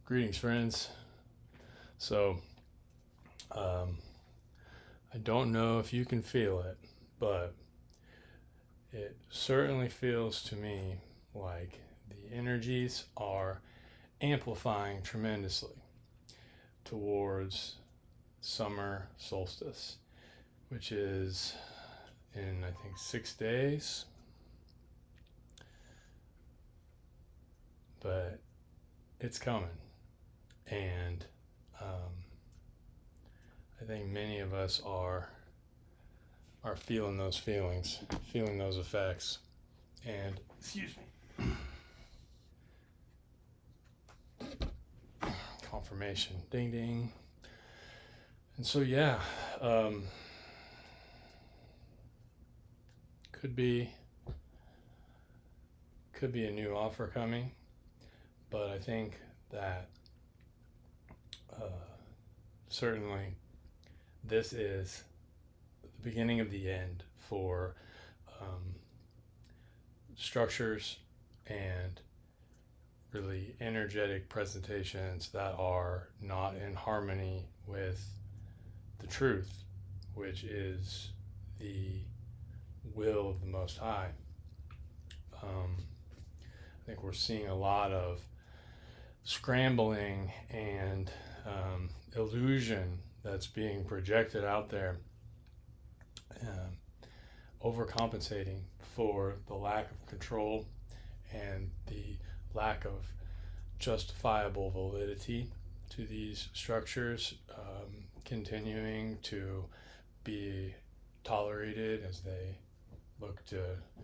Greetings, friends. So, I don't know if you can feel it, but it certainly feels to me like the energies are amplifying tremendously towards summer solstice, which is in, I think, 6 days. But it's coming. And I think many of us are feeling those feelings, feeling those effects. And excuse me, confirmation, ding ding. And so could be a new offer coming, but I think that certainly this is the beginning of the end for structures and really energetic presentations that are not in harmony with the truth, which is the will of the Most High. I think we're seeing a lot of scrambling and illusion that's being projected out there, overcompensating for the lack of control and the lack of justifiable validity to these structures, continuing to be tolerated as they look to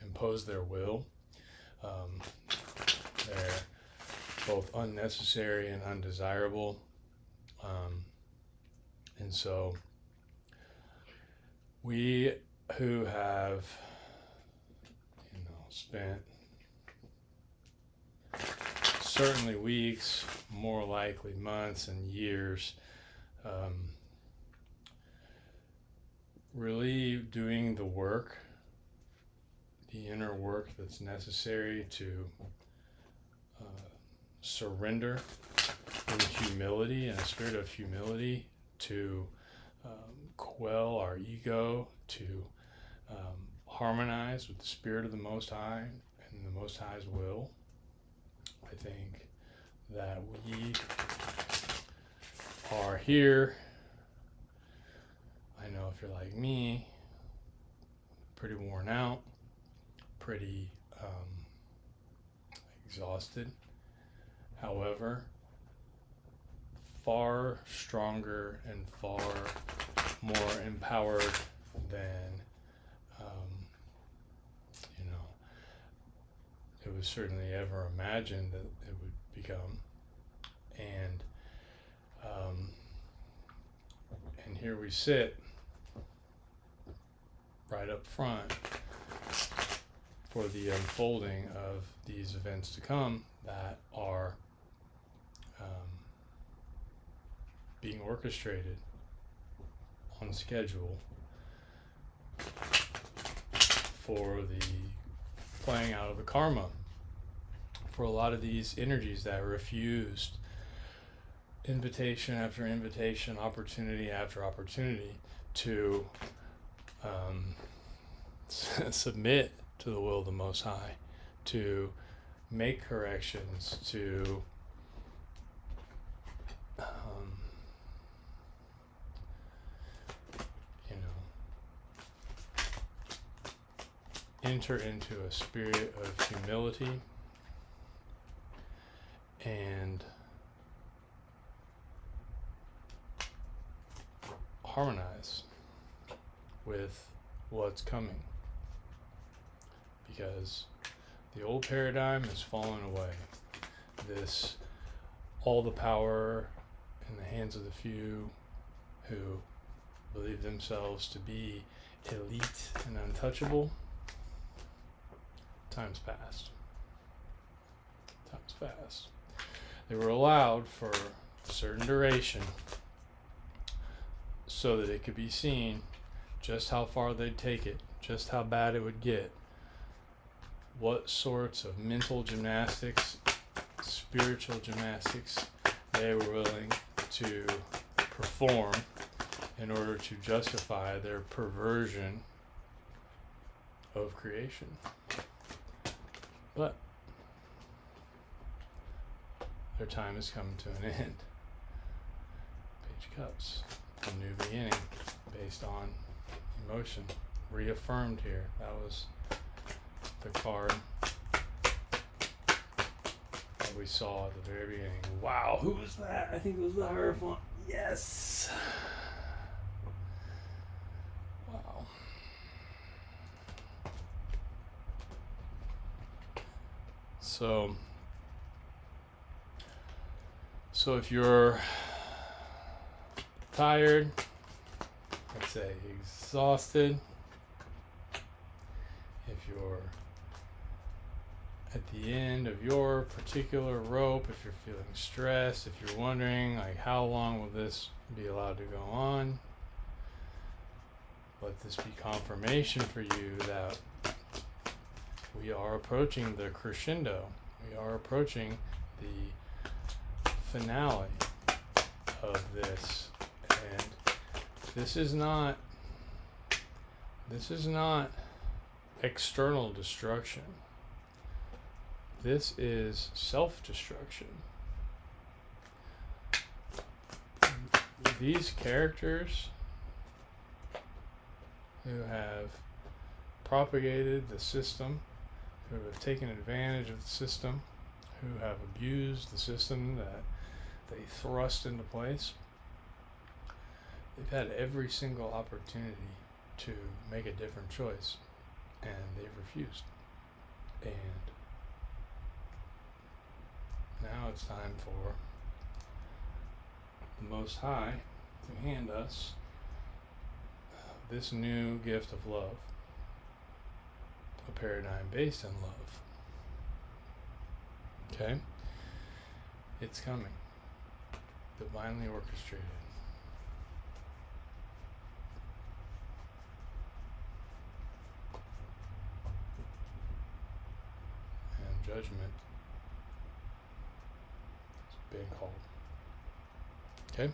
impose their will. They're both unnecessary and undesirable. And so we who have, spent certainly weeks, more likely months and years, really doing the work, the inner work that's necessary to surrender in humility, in a spirit of humility, to quell our ego, to harmonize with the Spirit of the Most High and the Most High's will. I think that we are here. I know if you're like me, pretty worn out, pretty exhausted. However, far stronger and far more empowered than it was certainly ever imagined that it would become. And here we sit right up front for the unfolding of these events to come that are being orchestrated on schedule for the playing out of the karma for a lot of these energies that refused invitation after invitation, opportunity after opportunity to submit to the will of the Most High, to make corrections, to enter into a spirit of humility and harmonize with what's coming, because the old paradigm has fallen away. This, all the power in the hands of the few who believe themselves to be elite and untouchable. Time's past. They were allowed for a certain duration so that it could be seen just how far they'd take it, just how bad it would get, what sorts of mental gymnastics, spiritual gymnastics they were willing to perform in order to justify their perversion of creation. But their time has come to an end. Page of Cups, a new beginning based on emotion, reaffirmed here. That was the card that we saw at the very beginning. Wow, who was that? I think it was the Hierophant. Yes. Wow. So if you're tired, let's say exhausted, if you're at the end of your particular rope, if you're feeling stressed, if you're wondering like how long will this be allowed to go on, let this be confirmation for you that we are approaching the crescendo. We are approaching the finale of this, and this is not external destruction. This is self-destruction. These characters who have propagated the system, who have taken advantage of the system, who have abused the system that they thrust into place, they've had every single opportunity to make a different choice, and they've refused. And now it's time for the Most High to hand us this new gift of love, a paradigm based in love. Okay? It's coming. Divinely orchestrated. And judgment is being called. Okay?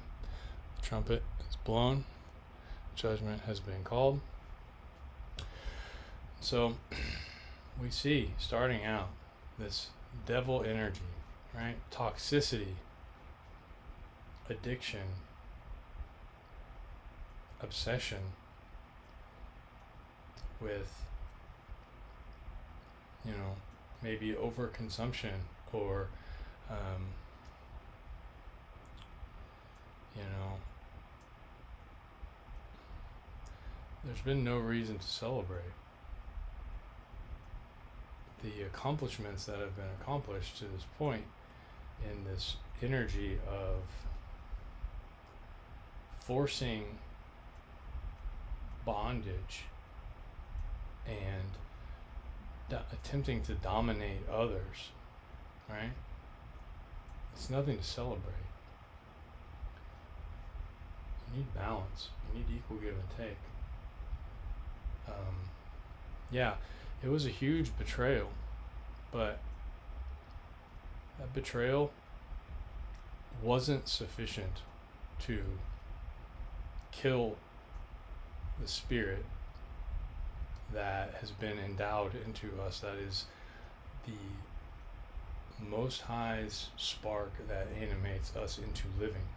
The trumpet is blown. Judgment has been called. So we see, starting out, this devil energy, right? Toxicity, addiction, obsession with, maybe overconsumption or, there's been no reason to celebrate the accomplishments that have been accomplished to this point in this energy of forcing bondage and attempting to dominate others, right? It's nothing to celebrate. You need balance. You need equal give and take. It was a huge betrayal, but that betrayal wasn't sufficient to kill the spirit that has been endowed into us, that is the Most High's spark that animates us into living.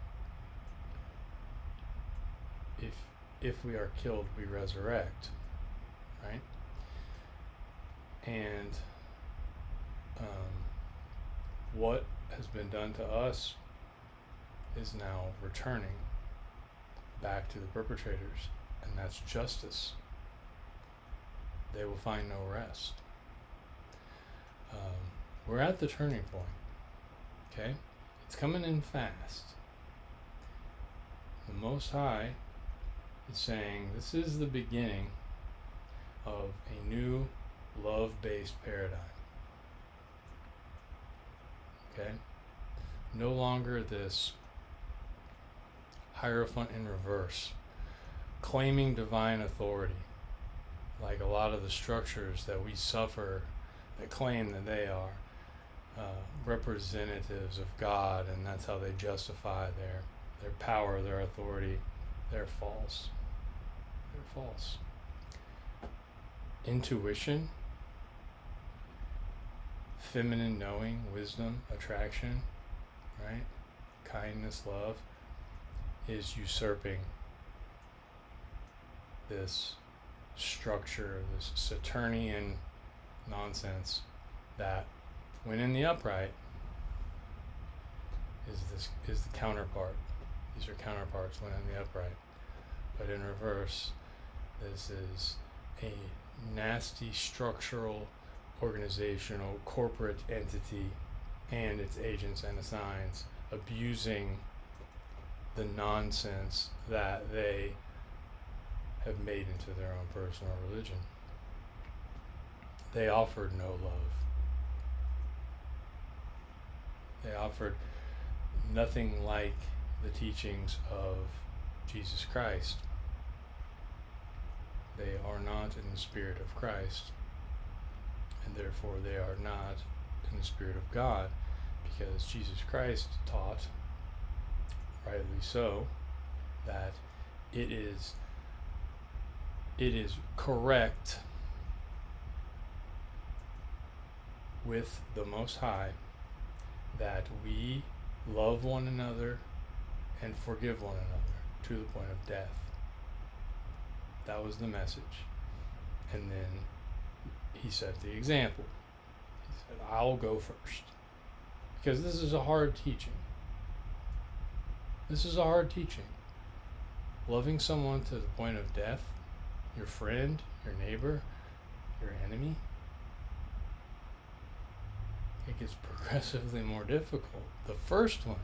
If we are killed, we resurrect, right? And what has been done to us is now returning back to the perpetrators, and that's justice. They will find no rest. We're at the turning point, okay? It's coming in fast. The Most High is saying this is the beginning of a new love-based paradigm. Okay? No longer this Hierophant in reverse, claiming divine authority, like a lot of the structures that we suffer that claim that they are. representatives of God, and that's how they justify their power, their authority. They're false. They're false. Intuition, feminine knowing, wisdom, attraction, right? Kindness, love, is usurping this structure, this Saturnian nonsense that, when in the upright, is the counterpart. These are counterparts when in the upright. But in reverse, this is a nasty structural, organizational, corporate entity and its agents and assigns abusing the nonsense that they have made into their own personal religion. They offered no love. They offered nothing like the teachings of Jesus Christ. They are not in the Spirit of Christ, and therefore they are not in the Spirit of God, because Jesus Christ taught, rightly so, that it is correct with the Most High that we love one another and forgive one another to the point of death. That was the message. And then he set the example. He said, I'll go first. Because this is a hard teaching. This is a hard teaching. Loving someone to the point of death, your friend, your neighbor, your enemy, it gets progressively more difficult. The first one,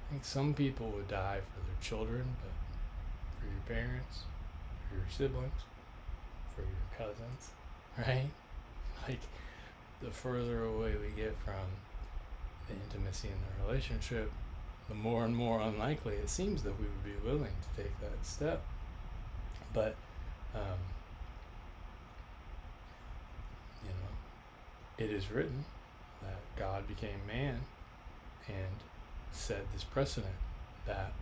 I think some people would die for their children, but for your parents, for your siblings, for your cousins, right? Like, the further away we get from the intimacy in the relationship, the more and more unlikely it seems that we would be willing to take that step. But, it is written that God became man and set this precedent that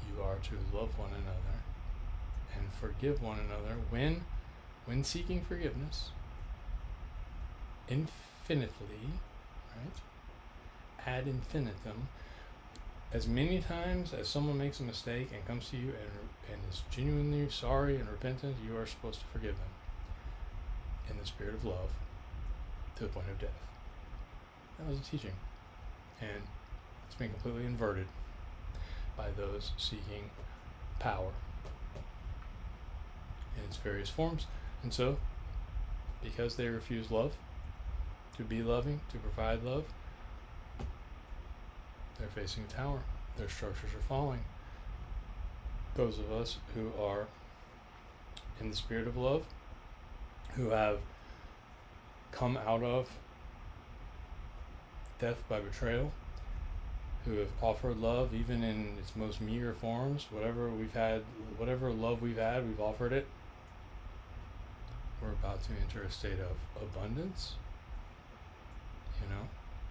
you are to love one another and forgive one another when seeking forgiveness infinitely, right? Ad infinitum. As many times as someone makes a mistake and comes to you and is genuinely sorry and repentant, you are supposed to forgive them in the spirit of love to the point of death. That was a teaching. And it's been completely inverted by those seeking power in its various forms. And so, because they refuse love, to be loving, to provide love, they're facing a tower. Their structures are falling. Those of us who are in the spirit of love, who have come out of death by betrayal, who have offered love even in its most meager forms, whatever love we've had, we've offered it. We're about to enter a state of abundance,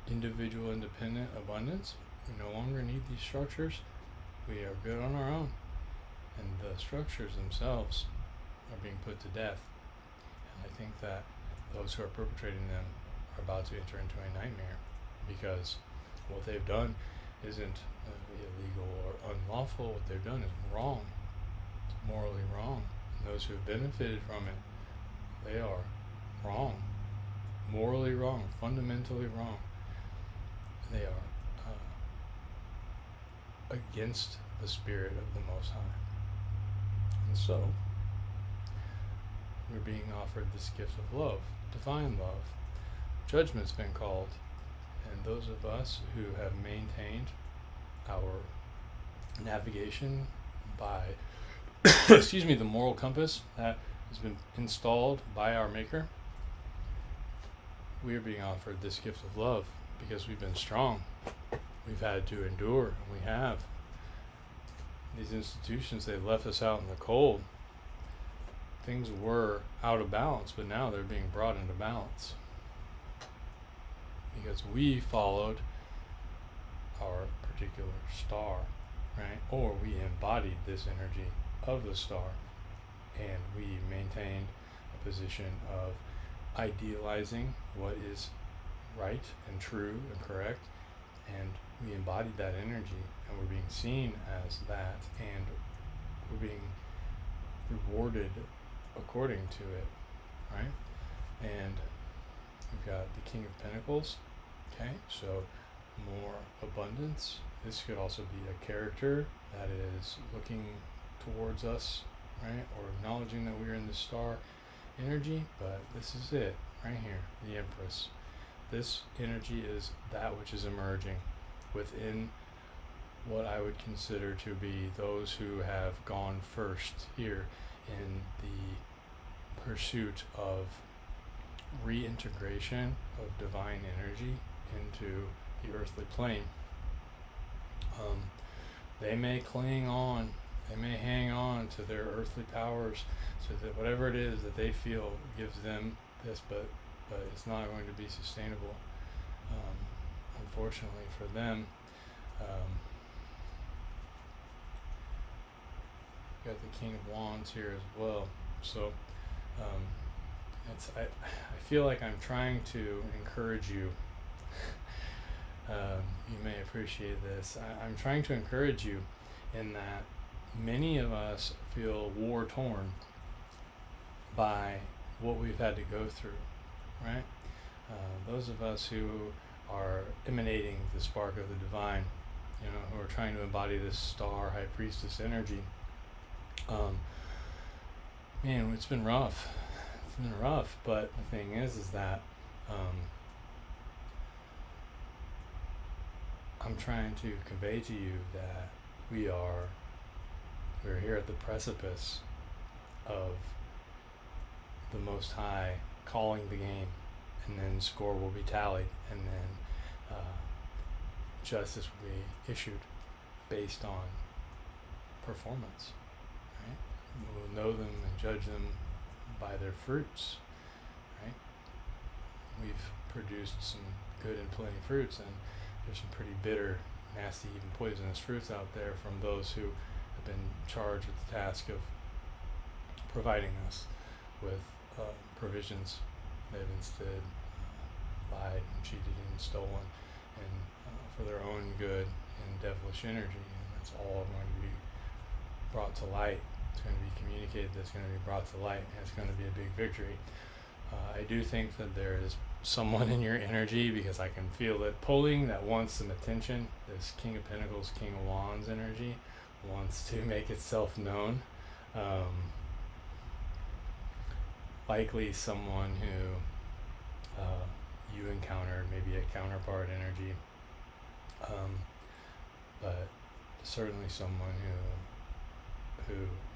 individual independent abundance. We no longer need these structures. We are good on our own. And the structures themselves are being put to death. And I think that those who are perpetrating them are about to enter into a nightmare, because what they've done isn't illegal or unlawful. What they've done is wrong, morally wrong. And those who have benefited from it, they are wrong, morally wrong, fundamentally wrong. They are against the Spirit of the Most High. And so, we're being offered this gift of love, divine love. Judgment's been called, and those of us who have maintained our navigation by, the moral compass that has been installed by our Maker, we are being offered this gift of love because we've been strong. We've had to endure, and we have. These institutions, they've left us out in the cold. things were out of balance, but now they're being brought into balance because we followed our particular star, right? Or we embodied this energy of the star, and we maintained a position of idealizing what is right and true and correct, and we embodied that energy, and we're being seen as that, and we're being rewarded according to it, right? And we've got the King of Pentacles, okay? So more abundance. This could also be a character that is looking towards us, right? Or acknowledging that we're in the star energy, but this is it right here, the Empress. This energy is that which is emerging within what I would consider to be those who have gone first here in the pursuit of reintegration of divine energy into the earthly plane. They may cling on, they may hang on to their earthly powers, so that whatever it is that they feel gives them this, but it's not going to be sustainable, unfortunately for them. Got the King of Wands here as well. So I feel like I'm trying to encourage you. You may appreciate this. I'm trying to encourage you in that many of us feel war torn by what we've had to go through, right? Those of us who are emanating the spark of the divine, who are trying to embody this star high priestess energy. Man, it's been rough. It's been rough, but the thing is that I'm trying to convey to you that we're here at the precipice of the Most High calling the game, and then score will be tallied, and then justice will be issued based on performance. Right? We'll know them and judge them by their fruits. Right? We've produced some good and plenty fruits, and there's some pretty bitter, nasty, even poisonous fruits out there from those who have been charged with the task of providing us with provisions. They've instead lied and cheated and stolen, and for their own good and devilish energy, and that's all going to be brought to light. It's going to be communicated, that's going to be brought to light, and it's going to be a big victory. I do think that there is someone in your energy, because I can feel it pulling, that wants some attention. This King of Pentacles, King of Wands energy wants to make itself known. Likely someone who you encountered, maybe a counterpart energy, but certainly someone who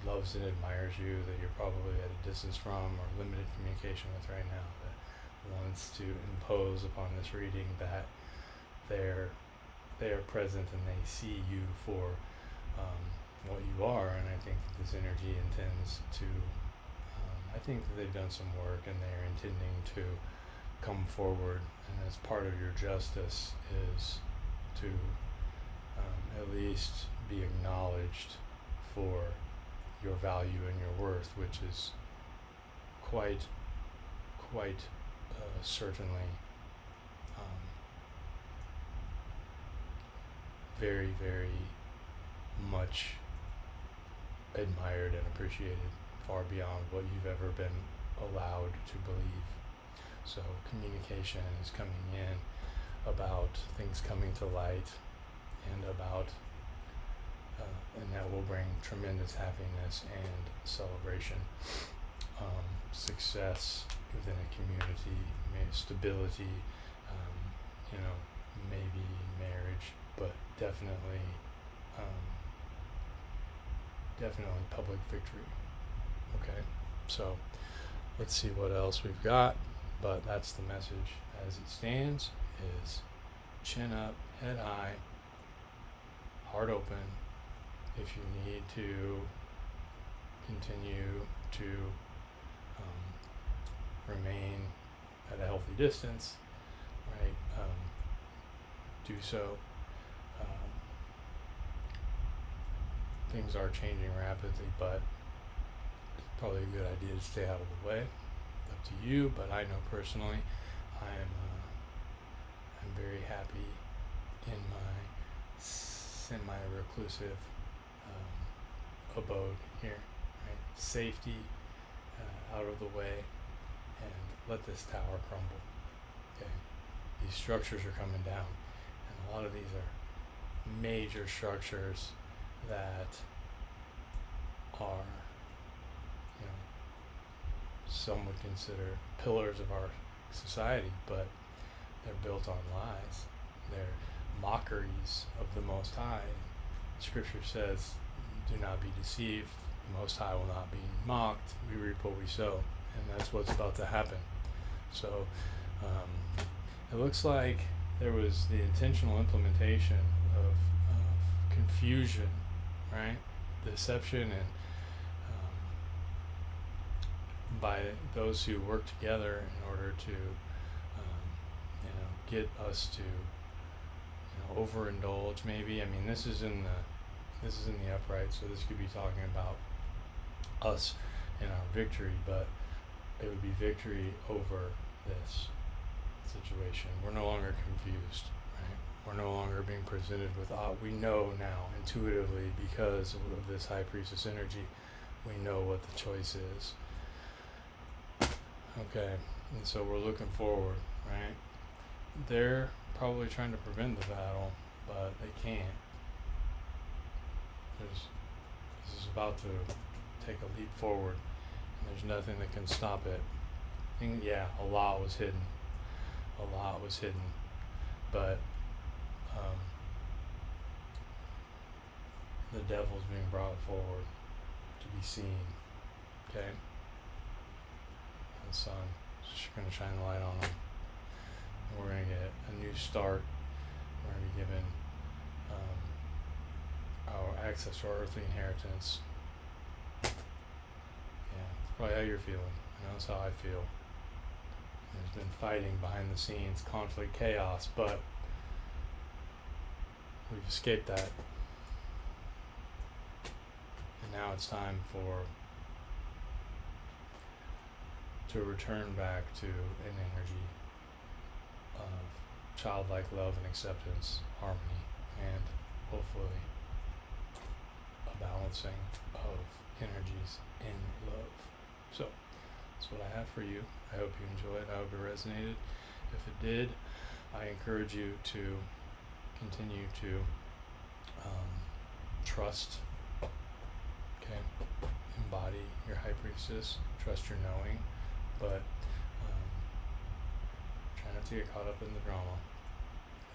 loves and admires you, that you're probably at a distance from or limited communication with right now, that wants to impose upon this reading that they are present and they see you for what you are. And I think that this energy intends to I think that they've done some work, and they're intending to come forward, and as part of your justice is to at least be acknowledged for your value and your worth, which is quite certainly very, very much admired and appreciated, far beyond what you've ever been allowed to believe. So communication is coming in about things coming to light, and about and that will bring tremendous happiness and celebration, success within a community, stability, maybe marriage, but definitely public victory. Okay, so let's see what else we've got, but that's the message as it stands, is chin up, head high, heart open. If you need to continue to remain at a healthy distance, right? Do so. Um, things are changing rapidly, but it's probably a good idea to stay out of the way. Up to you, but I know personally, I'm very happy in my semi-reclusive abode here, right? Safety, out of the way, and let this tower crumble. Okay, these structures are coming down, and a lot of these are major structures that are, you know, some would consider pillars of our society, but they're built on lies. They're mockeries of the Most High. Scripture says, do not be deceived. The Most High will not be mocked. We reap what we sow. And that's what's about to happen. So it looks like there was the intentional implementation of confusion, right? Deception, and by those who work together in order to get us to overindulge. Maybe, I mean, this is in the upright, so this could be talking about us and our victory, but it would be victory over this situation. We're no longer confused, right? We're no longer being presented with we know now intuitively, because of this high priestess energy, we know what the choice is. Okay, and so we're looking forward, right? They're probably trying to prevent the battle, but they can't. This is about to take a leap forward, and there's nothing that can stop it. And yeah, a lot was hidden. But the devil's being brought forward to be seen. Okay? And the sun is going to shine the light on them. We're going to get a new start. We're going to be given our access to our earthly inheritance. Yeah, it's probably how you're feeling. I know that's how I feel. There's been fighting behind the scenes, conflict, chaos, but we've escaped that. And now it's time to return back to an energy of childlike love and acceptance, harmony, and hopefully a balancing of energies in love. So that's what I have for you. I hope you enjoyed. I hope it resonated. If it did, I encourage you to continue to trust, okay? Embody your high priestess, trust your knowing, but try not to get caught up in the drama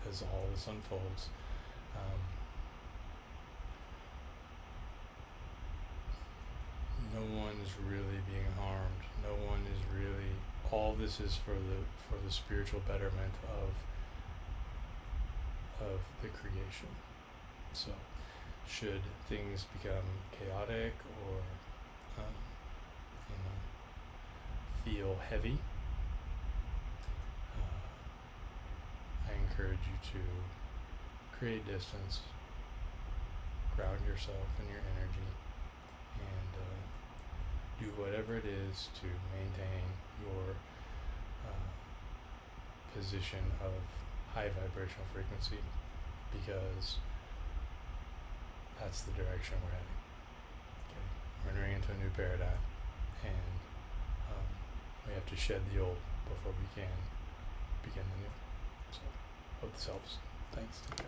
as all this unfolds. No one is really being harmed. No one is really. All this is for the spiritual betterment of the creation. So, should things become chaotic or feel heavy, I encourage you to create distance, ground yourself in your energy, and do whatever it is to maintain your position of high vibrational frequency, because that's the direction we're heading. Okay? We're entering into a new paradigm, and we have to shed the old before we can begin the new. So, hope this helps. Thanks. Take care.